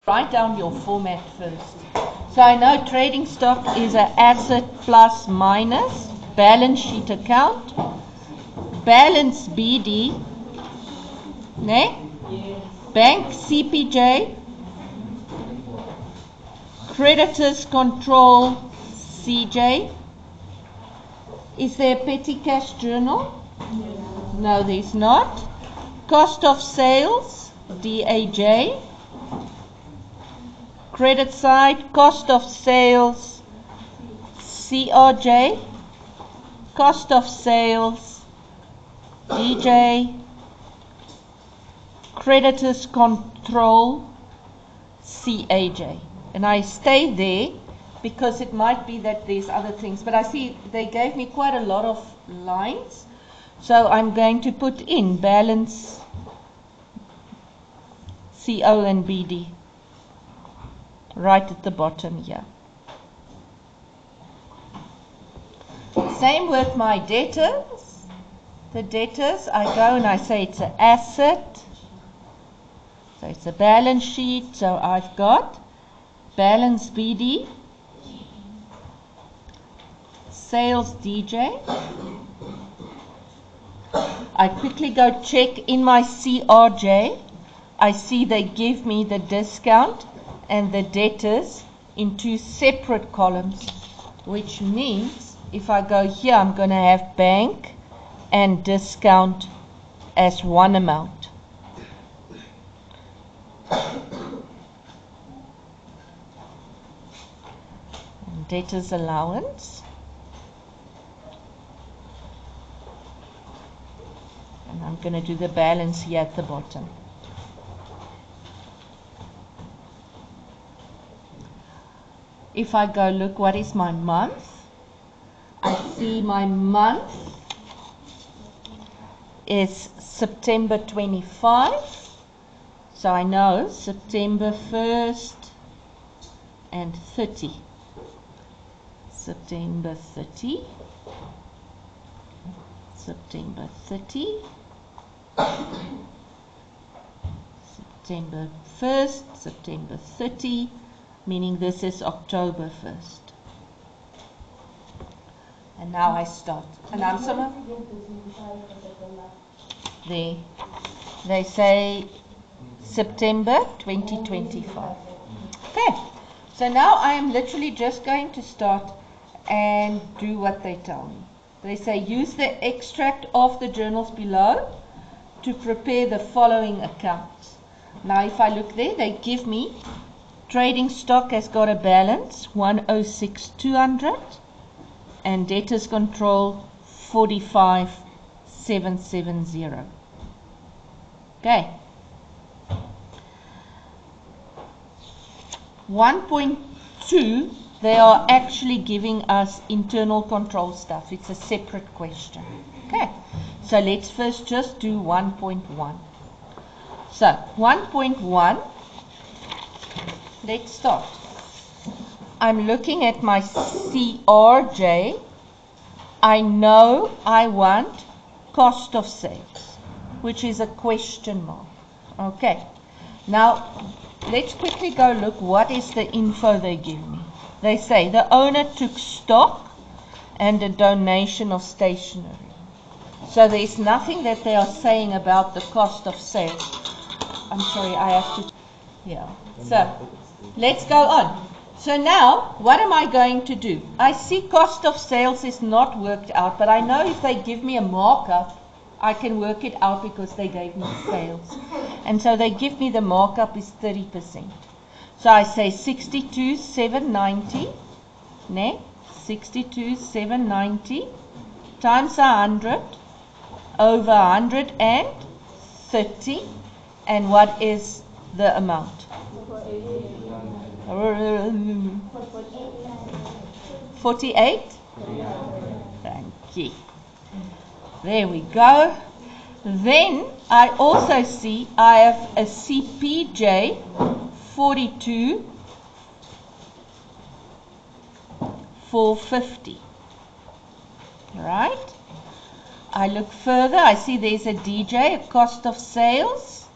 Write down your format first. So I know trading stock is an asset plus minus, balance sheet account, balance BD, ne? Bank CPJ, creditors control CJ. Is there a petty cash journal? No, there's not. Cost of sales, DAJ. Credit side, cost of sales, CRJ. Cost of sales, DJ. Creditors control, CAJ. And I stay there because it might be that there's other things. But I see they gave me quite a lot of lines. So I'm going to put in balance CO and BD right at the bottom here. Same with my debtors. The debtors, I go and I say it's an asset. So it's a balance sheet. So I've got balance BD, sales DJ. I quickly go check in my CRJ. I see they give me the discount and the debtors in two separate columns, which means if I go here, I'm going to have bank and discount as one amount. And debtors allowance. And I'm going to do the balance here at the bottom. If I go look, what is my month? I see my month is September 25. So I know September 1st and 30. September 30. September 30. September 1st, September 30. Meaning this is October 1st. And now I start. And I'm there. They say September 2025. Okay. So now I am literally just going to start and do what they tell me. They say use the extract of the journals below to prepare the following accounts. Now if I look there, they give me trading stock has got a balance 106,200 and debtors control 45,770. Okay. 1.2, they are actually giving us internal control stuff. It's a separate question. Okay. So let's first just do 1.1. So 1.1. Let's start. I'm looking at my CRJ. I know I want cost of sales, which is a question mark. Okay. Now, let's quickly go look what is the info they give me. They say the owner took stock and a donation of stationery. So there's nothing that they are saying about the cost of sales. I'm sorry, I have to... Yeah. So... let's go on. So now, what am I going to do? I see cost of sales is not worked out, but I know if they give me a markup, I can work it out because they gave me sales. And so they give me the markup is 30%. So I say 62,790, ne? 62,790 times 100 over 130. And what is the amount? 48. Thank you. There we go. Then I also see I have a CPJ 42 450. Right? I look further, I see there's a DJ, a cost of sales.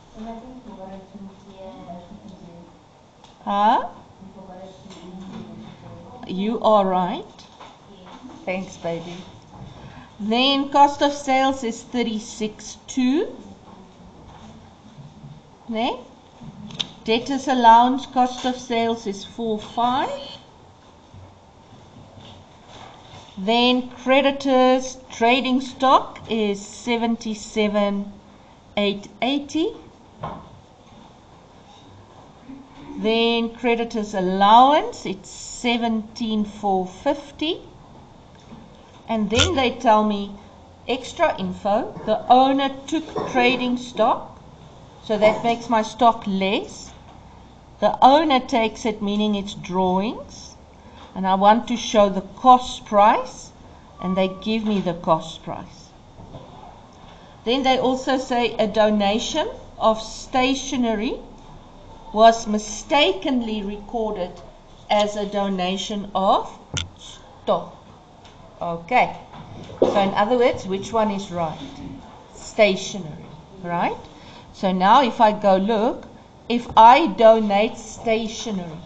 Huh? You are right. Thanks, baby. Then cost of sales is 36.2. Then debtors allowance cost of sales is 4.5. Then creditors trading stock is 77,880. Then creditors allowance, it's 17,450. And then they tell me extra info. The owner took trading stock, so that makes my stock less. The owner takes it, meaning it's drawings. And I want to show the cost price, and they give me the cost price. Then they also say a donation of stationery was mistakenly recorded as a donation of stock. Okay, so in other words, which one is right? Stationery, right? So now if I go look, if I donate stationery,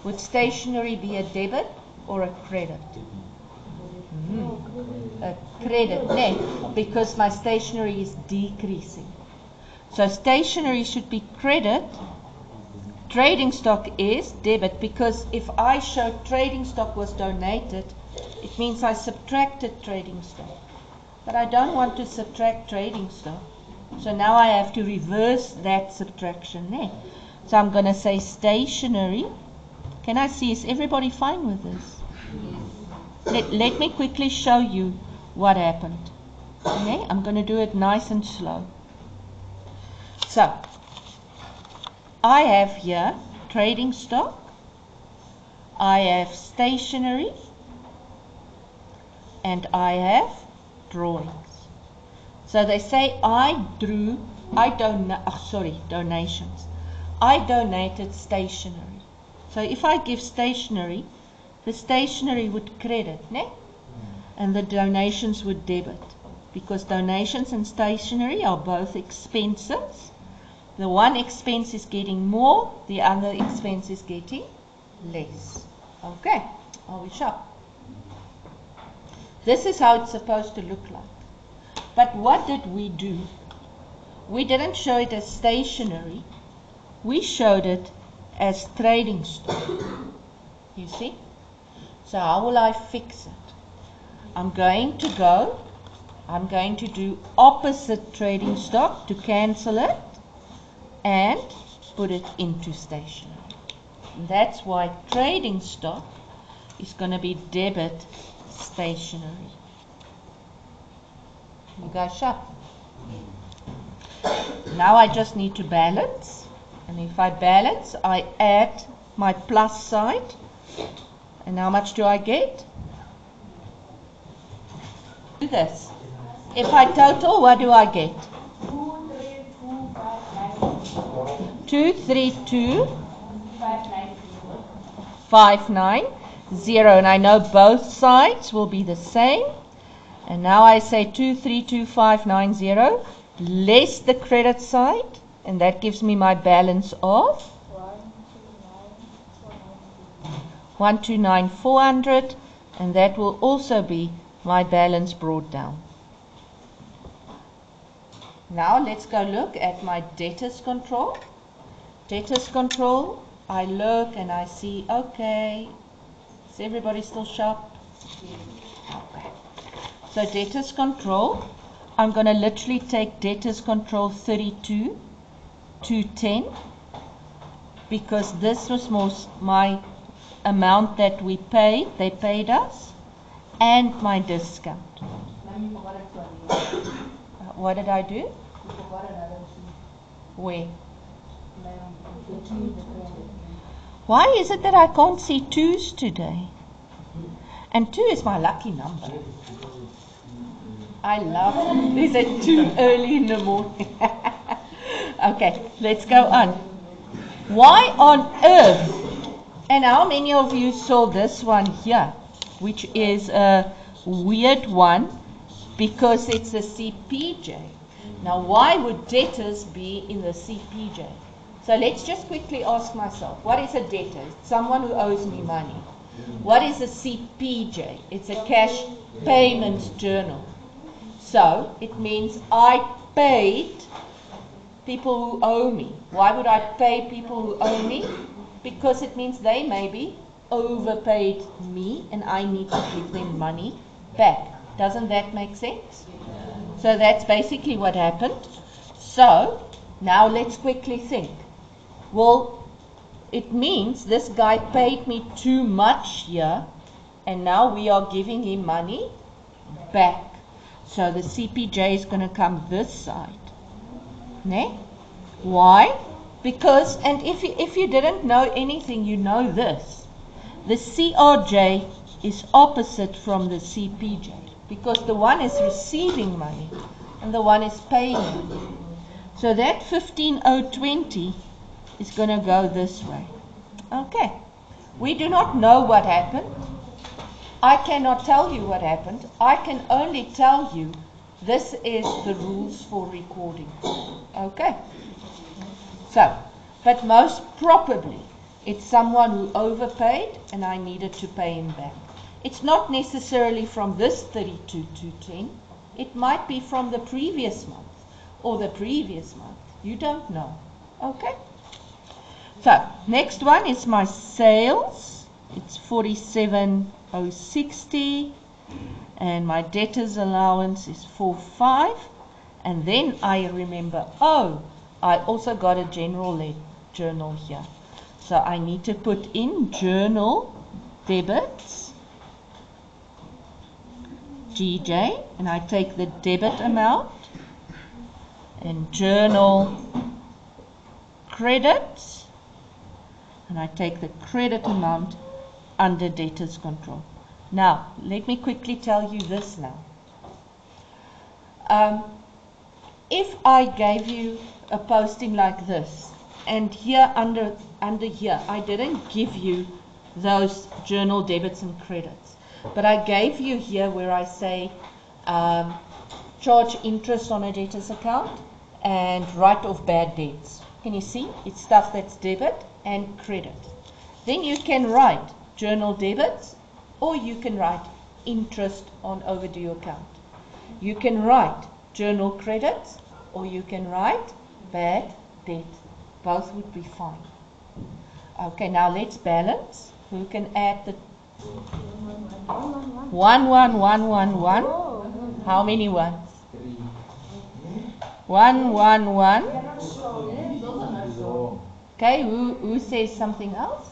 would stationery be a debit or a credit? A credit, no, because my stationery is decreasing. So stationery should be credit. Trading stock is debit, because if I show trading stock was donated, it means I subtracted trading stock. But I don't want to subtract trading stock. So now I have to reverse that subtraction there. So I'm going to say stationery. Can I see, is everybody fine with this? Let me quickly show you what happened. Okay? I'm going to do it nice and slow. So, I have here trading stock. I have stationery. And I have drawings. So they say donations. I donated stationery. So if I give stationery, the stationery would credit, ne? And the donations would debit, because donations and stationery are both expenses. The one expense is getting more, the other expense is getting less. Okay, are we sharp? This is how it's supposed to look like. But what did we do? We didn't show it as stationery. We showed it as trading stock. You see? So how will I fix it? I'm going to do opposite trading stock to cancel it and put it into stationery. And that's why trading stock is going to be debit stationery. You guys sharp? Now I just need to balance. And if I balance, I add my plus side. And how much do I get? Do this. If I total, what do I get? 232,590. And I know both sides will be the same. And now I say 232,590 less the credit side, and that gives me my balance of 129,400, and that will also be my balance brought down. Now let's go look at my debtors control. Debtors control, I look and I see, okay, is everybody still sharp? Okay. So debtors control, I'm going to literally take debtors control 32 to 10, because this was my amount that we paid, they paid us, and my discount. What did I do? Where? Why is it that I can't see twos today? And 2 is my lucky number. I love, is it too early in the morning? Okay, let's go on. Why on earth? And how many of you saw this one here, which is a weird one because it's a CPJ. Now, why would debtors be in the CPJ? So let's just quickly ask myself, what is a debtor? It's someone who owes me money. What is a CPJ? It's a cash payments journal. So it means I paid people who owe me. Why would I pay people who owe me? Because it means they maybe overpaid me and I need to give them money back. Doesn't that make sense? So that's basically what happened. So now let's quickly think. Well, it means this guy paid me too much here and now we are giving him money back. So the CPJ is going to come this side. Ne? Why? Because, and if you didn't know anything, you know this. The CRJ is opposite from the CPJ because the one is receiving money and the one is paying money. So that 15,020 is going to go this way. Okay. We do not know what happened. I cannot tell you what happened. I can only tell you this is the rules for recording. Okay. So, but most probably it's someone who overpaid and I needed to pay him back. It's not necessarily from this 32,210. It might be from the previous month or the previous month. You don't know. Okay. So, next one is my sales. It's 47,060 and my debtors allowance is 45. And then I remember, oh, I also got a general journal here. So I need to put in journal debits, GJ, and I take the debit amount, and journal credits, and I take the credit amount under debtors control. Now, let me quickly tell you this now. If I gave you a posting like this, and here under here, I didn't give you those journal debits and credits, but I gave you here where I say charge interest on a debtor's account and write off bad debts. Can you see? It's stuff that's debit and credit. Then you can write journal debits, or you can write interest on overdue account. You can write journal credits, or you can write bad debt. Both would be fine. Okay, now let's balance. Who can add the 11111? How many ones? 111. Okay, who says something else?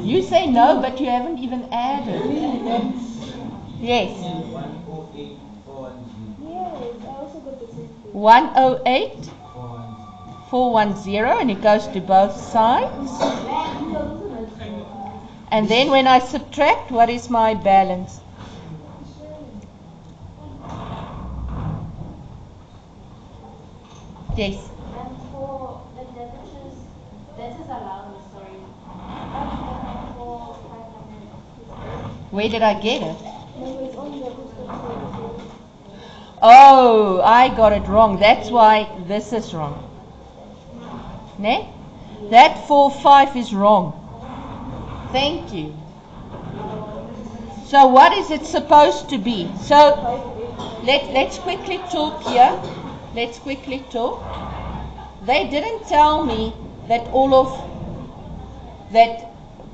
You say no, but you haven't even added. Yes. 108 410, and it goes to both sides. And then when I subtract, what is my balance? Yes. And for the debtors allowance, sorry. For 500. Where did I get it? Oh, I got it wrong. That's why this is wrong. Ne? That 45 is wrong. Thank you. So what is it supposed to be? So let's quickly talk here. Let's quickly talk. They didn't tell me that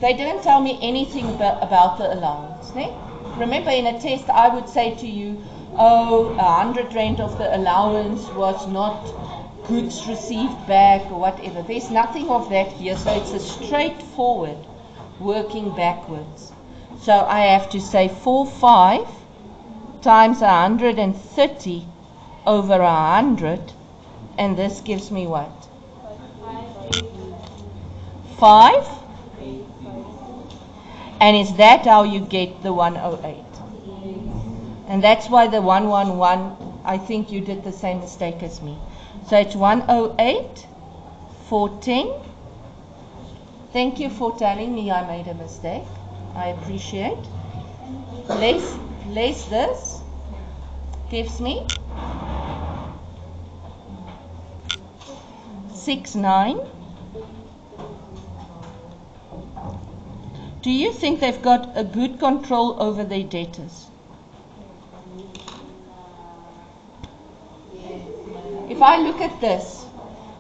they didn't tell me anything about the allowance. Ne? Remember, in a test I would say to you, oh, 100 rand of the allowance was not goods received back or whatever. There's nothing of that here, so it's a straightforward working backwards. So I have to say 45 times 130 over 100, and this gives me what? 5. And is that how you get the 108? And that's why the 111, I think you did the same mistake as me. So it's 108, 410. Thank you for telling me I made a mistake. I appreciate. Less this gives me 369. Do you think they've got a good control over their debtors? If I look at this,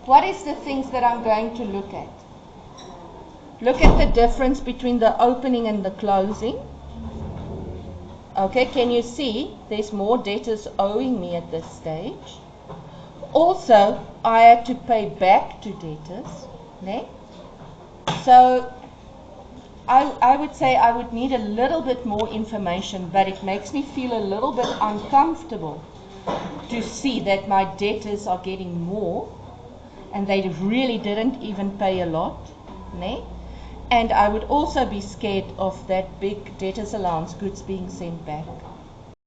what is the things that I'm going to look at? Look at the difference between the opening and the closing. Okay, can you see there's more debtors owing me at this stage? Also, I had to pay back to debtors. Ne? So, I would say I would need a little bit more information, but it makes me feel a little bit uncomfortable to see that my debtors are getting more and they really didn't even pay a lot. Ne? And I would also be scared of that big debtors allowance goods being sent back.